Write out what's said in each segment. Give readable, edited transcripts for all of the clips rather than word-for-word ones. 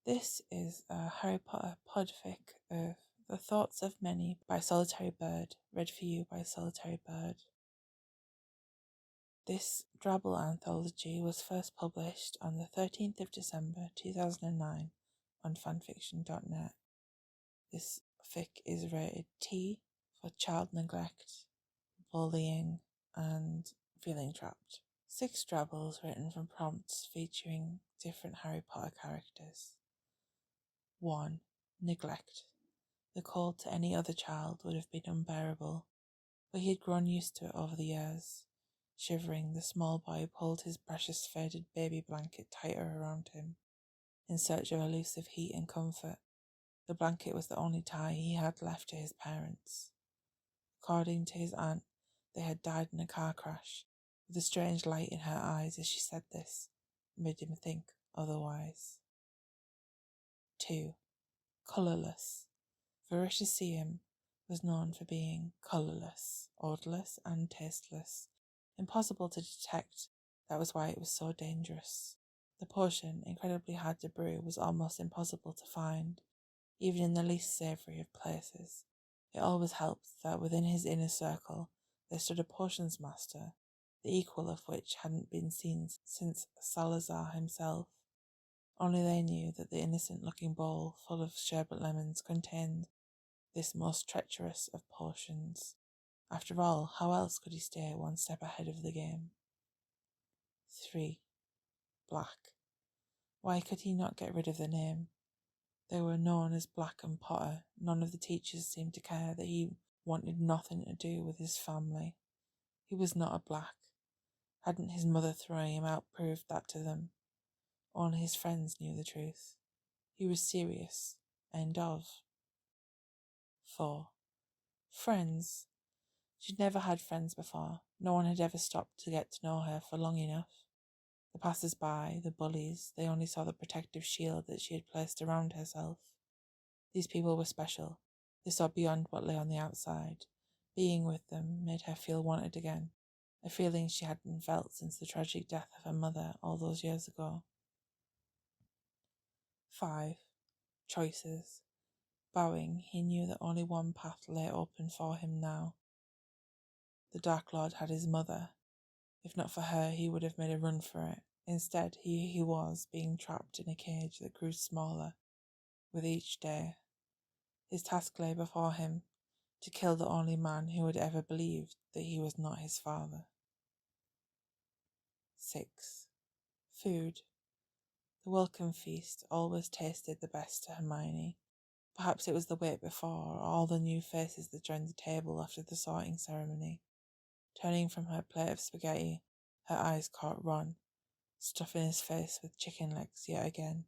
This is a Harry Potter PODFIC of The Thoughts of Many by Solitary Bird, read for you by Solitary Bird. This drabble anthology was first published on the 13th of December 2009 on fanfiction.net. This fic is rated T for child neglect, bullying, and feeling trapped. 6 drabbles written from prompts featuring different Harry Potter characters. 1. Neglect. The cold to any other child would have been unbearable, but he had grown used to it over the years. Shivering, the small boy pulled his precious faded baby blanket tighter around him, in search of elusive heat and comfort. The blanket was the only tie he had left to his parents. According to his aunt, they had died in a car crash, with a strange light in her eyes as she said this, made him think otherwise. 2. Colourless. Veritaseum was known for being colourless, odourless, and tasteless. Impossible to detect, that was why it was so dangerous. The potion, incredibly hard to brew, was almost impossible to find, even in the least savoury of places. It always helped that within his inner circle there stood a potions master, the equal of which hadn't been seen since Salazar himself. Only they knew that the innocent-looking bowl full of sherbet lemons contained this most treacherous of potions. After all, how else could he stay one step ahead of the game? 3. Black. Why could he not get rid of the name? They were known as Black and Potter. None of the teachers seemed to care that he wanted nothing to do with his family. He was not a Black. Hadn't his mother throwing him out proved that to them? Only his friends knew the truth. He was serious. End of. 4. Friends. She'd never had friends before. No one had ever stopped to get to know her for long enough. The passers-by, the bullies, they only saw the protective shield that she had placed around herself. These people were special. They saw beyond what lay on the outside. Being with them made her feel wanted again, a feeling she hadn't felt since the tragic death of her mother all those years ago. 5. Choices. Bowing, he knew that only one path lay open for him now. The Dark Lord had his mother. If not for her, he would have made a run for it. Instead, he was being trapped in a cage that grew smaller with each day. His task lay before him, to kill the only man who had ever believed that he was not his father. 6. Food. The welcome feast always tasted the best to Hermione. Perhaps it was the wait before, or all the new faces that joined the table after the sorting ceremony. Turning from her plate of spaghetti, her eyes caught Ron, stuffing his face with chicken legs yet again.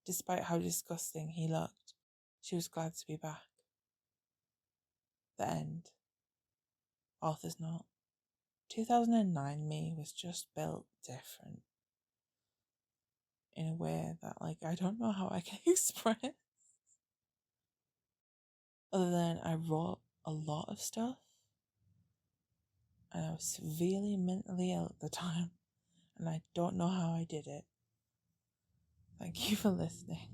Despite how disgusting he looked, she was glad to be back. The end. Author's note. 2009 me was just built different. In a way that, I don't know how I can express. Other than I wrote a lot of stuff, and I was severely mentally ill at the time, and I don't know how I did it. Thank you for listening.